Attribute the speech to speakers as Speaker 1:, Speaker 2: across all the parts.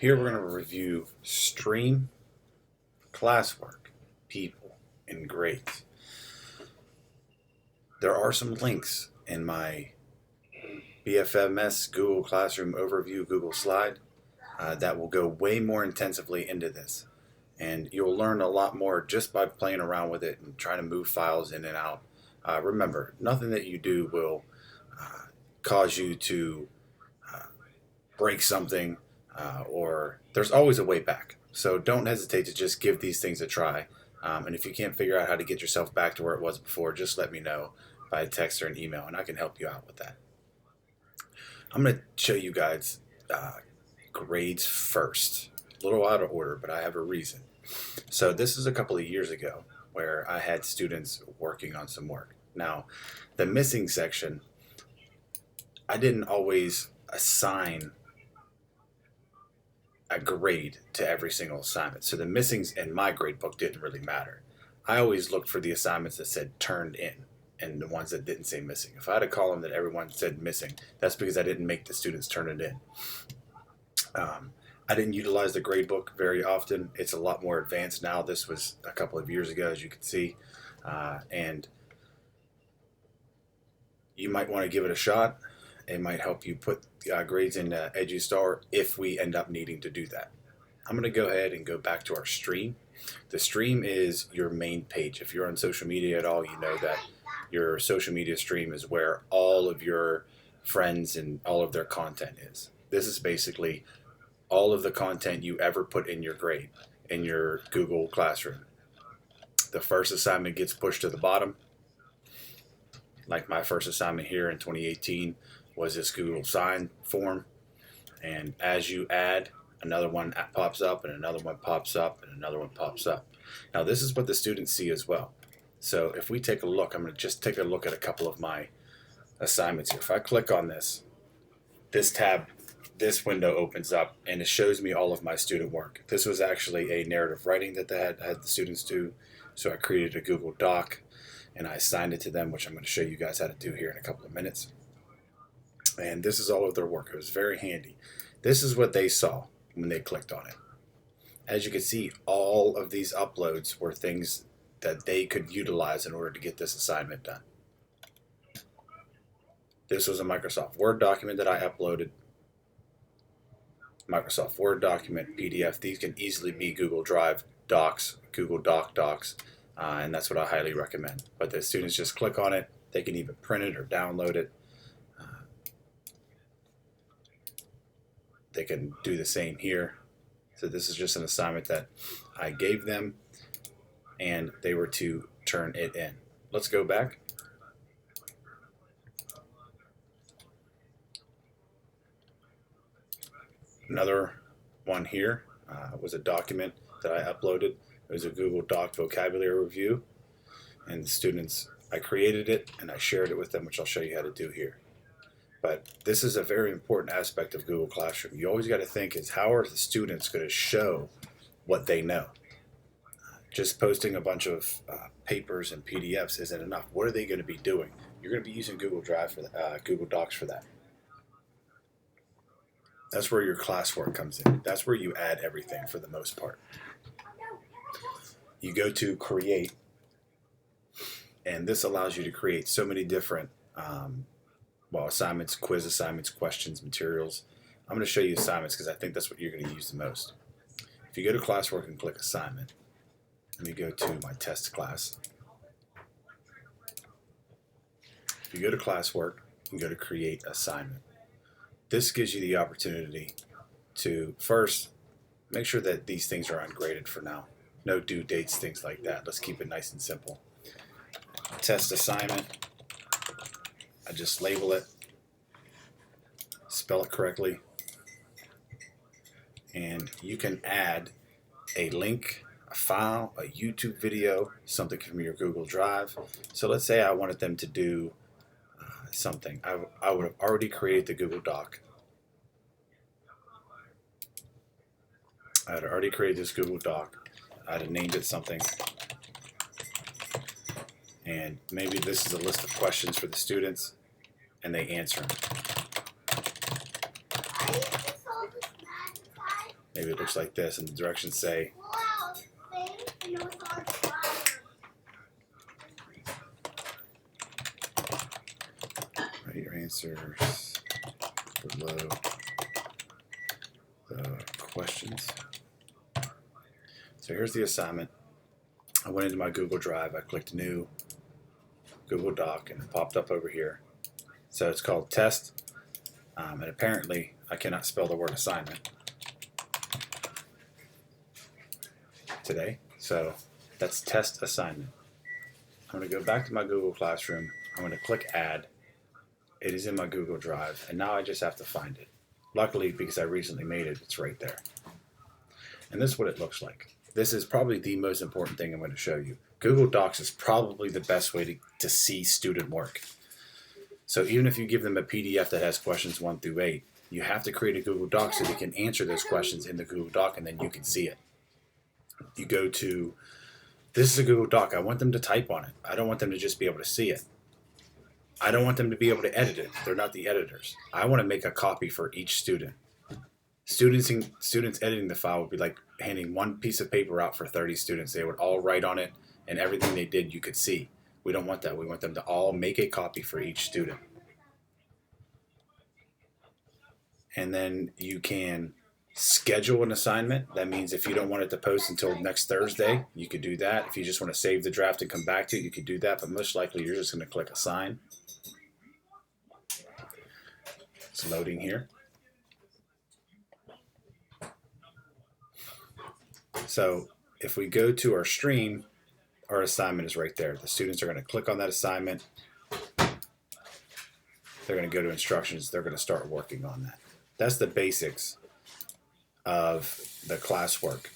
Speaker 1: Here we're going to review stream, classwork, people, and grades. There are some links in my BFMS Google Classroom Overview Google slide that will go way more intensively into this. And you'll learn a lot more just by playing around with it and trying to move files in and out. Remember, nothing that you do will cause you to break something or there's always a way back. So don't hesitate to just give these things a try. And if you can't figure out how to get yourself back to where it was before, just let me know by text or an email and I can help you out with that. I'm going to show you guys grades first. A little out of order, but I have a reason. So this is a couple of years ago where I had students working on some work. Now, the missing section, I didn't always assign a grade to every single assignment. So the missings in my grade book didn't really matter. I always looked for the assignments that said turned in and the ones that didn't say missing. If I had a column that everyone said missing, that's because I didn't make the students turn it in. I didn't utilize the grade book very often. It's a lot more advanced now. This was a couple of years ago, as you can see. And you might want to give it a shot. It might help you put grades in EduStar if we end up needing to do that. I'm going to go ahead and go back to our stream. The stream is your main page. If you're on social media at all, you know that your social media stream is where all of your friends and all of their content is. This is basically all of the content you ever put in your grade, in your Google Classroom. The first assignment gets pushed to the bottom. Like my first assignment here in 2018 was this Google sign form. And as you add, another one pops up and another one pops up and another one pops up. Now this is what the students see as well. So if we take a look, I'm going to just take a look at a couple of my assignments here. If I click on this tab, this window opens up and it shows me all of my student work. This was actually a narrative writing that I had the students do. So I created a Google Doc and I assigned it to them, which I'm going to show you guys how to do here in a couple of minutes. And this is all of their work. It was very handy. This is what they saw when they clicked on it. As you can see, all of these uploads were things that they could utilize in order to get this assignment done. This was a Microsoft Word document that I uploaded. Microsoft Word document, PDF. These can easily be Google Drive docs, Google docs, and that's what I highly recommend. But the students just click on it. They can even print it or download it. They can do the same here. So this is just an assignment that I gave them and they were to turn it in. Let's go back. Another one here was a document that I uploaded. It was a Google Doc vocabulary review. And the students, I created it and I shared it with them, which I'll show you how to do here. But this is a very important aspect of Google Classroom. You always got to think is how are the students going to show what they know? Just posting a bunch of papers and PDFs isn't enough. What are they going to be doing? You're going to be using Google Drive for that, Google Docs for that. That's where your classwork comes in. That's where you add everything for the most part. You go to create, and this allows you to create so many different assignments, quiz assignments, questions, materials. I'm going to show you assignments because I think that's what you're going to use the most. If you go to Classwork and click assignment, let me go to my test class. If you go to Classwork and go to create assignment, this gives you the opportunity to first make sure that these things are ungraded for now. No due dates, things like that. Let's keep it nice and simple. Test assignment. I just label it, spell it correctly, and you can add a link, a file, a YouTube video, something from your Google Drive. So let's say I wanted them to do something. I would have already created the Google Doc. I had already created this Google Doc. I'd have named it something. And maybe this is a list of questions for the students, and they answer them. Maybe it looks like this, and the directions say, write your answers below the questions. So here's the assignment. I went into my Google Drive, I clicked New, Google Doc, and it popped up over here. So it's called Test, and apparently I cannot spell the word assignment today, so that's Test Assignment. I'm going to go back to my Google Classroom, I'm going to click Add. It is in my Google Drive, and now I just have to find it. Luckily, because I recently made it, it's right there. And this is what it looks like. This is probably the most important thing I'm going to show you. Google Docs is probably the best way to see student work. So even if you give them a PDF that has questions 1 through 8, you have to create a Google Doc so they can answer those questions in the Google Doc, and then you can see it. You go to, this is a Google Doc. I want them to type on it. I don't want them to just be able to see it. I don't want them to be able to edit it. They're not the editors. I want to make a copy for each student. Students editing the file would be like handing one piece of paper out for 30 students. They would all write on it, and everything they did you could see. We don't want that. We want them to all make a copy for each student. And then you can schedule an assignment. That means if you don't want it to post until next Thursday, you could do that. If you just want to save the draft and come back to it, you could do that. But most likely you're just going to click Assign. It's loading here. So if we go to our stream, our assignment is right there. The students are going to click on that assignment. They're going to go to instructions. They're going to start working on that. That's the basics of the classwork.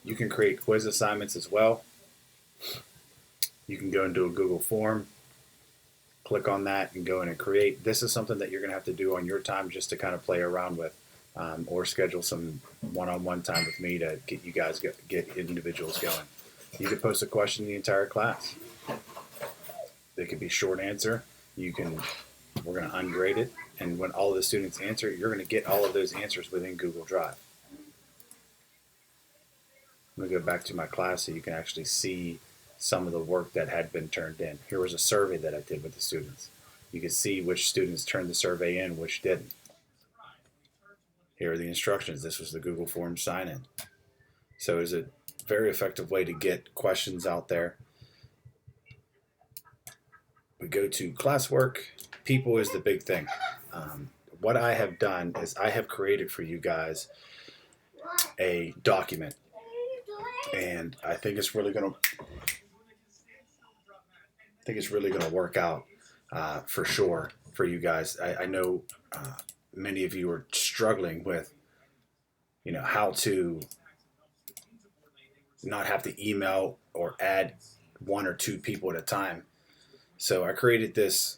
Speaker 1: You can create quiz assignments as well. You can go into a Google form, click on that, and go in and create. This is something that you're going to have to do on your time just to kind of play around with, or schedule some one-on-one time with me to get you guys get individuals going. You could post a question in the entire class. They could be short answer. We're going to ungrade it, and when all of the students answer, you're going to get all of those answers within Google Drive. I'm going to go back to my class so you can actually see some of the work that had been turned in. Here was a survey that I did with the students. You can see which students turned the survey in, which didn't. Here are the instructions. This was the Google Form sign-in. So it's a very effective way to get questions out there. We go to classwork. People is the big thing. What I have done is I have created for you guys a document, and I think it's really going to work out for sure for you guys. I know many of you are struggling with, how to not have to email or add 1 or 2 people at a time. So I created this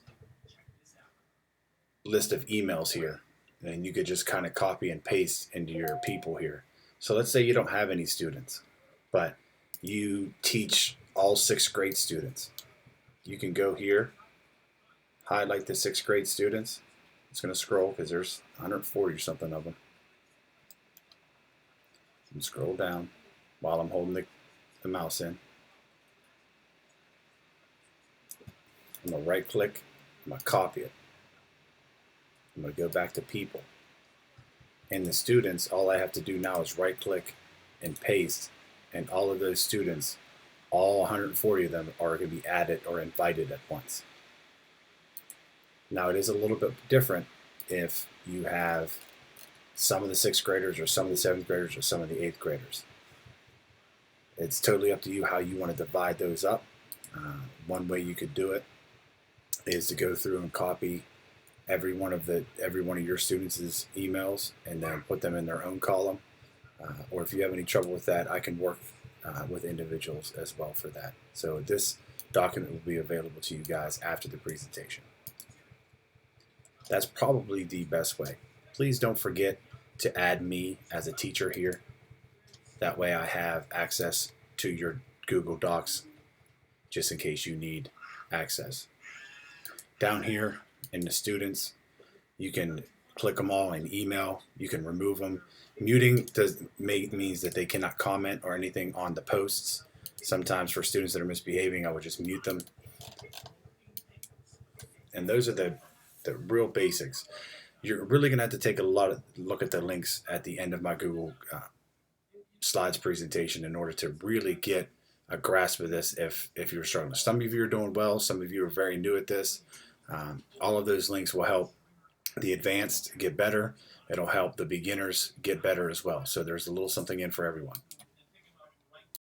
Speaker 1: list of emails here, and you could just kind of copy and paste into your people here. So let's say you don't have any students, but you teach all 6th grade students. You can go here, highlight the 6th grade students. It's going to scroll because there's 140 or something of them. And scroll down while I'm holding the mouse in. I'm going to right click, I'm going to copy it. I'm going to go back to people. And the students, all I have to do now is right click and paste, and all of those students, all 140 of them are going to be added or invited at once. Now it is a little bit different if you have some of the 6th graders or some of the 7th graders or some of the 8th graders. It's totally up to you how you want to divide those up. One way you could do it is to go through and copy every one of your students' emails and then put them in their own column. Or if you have any trouble with that, I can work with individuals as well for that. So this document will be available to you guys after the presentation. That's probably the best way. Please don't forget to add me as a teacher here. That way I have access to your Google Docs just in case you need access. Down here in the students, you can click them all in email. You can remove them. Muting means that they cannot comment or anything on the posts. Sometimes for students that are misbehaving, I would just mute them. And those are the real basics. You're really going to have to take a look at the links at the end of my Google Slides presentation in order to really get a grasp of this if you're struggling. Some of you are doing well. Some of you are very new at this. All of those links will help the advanced get better. It'll help the beginners get better as well. So there's a little something in for everyone.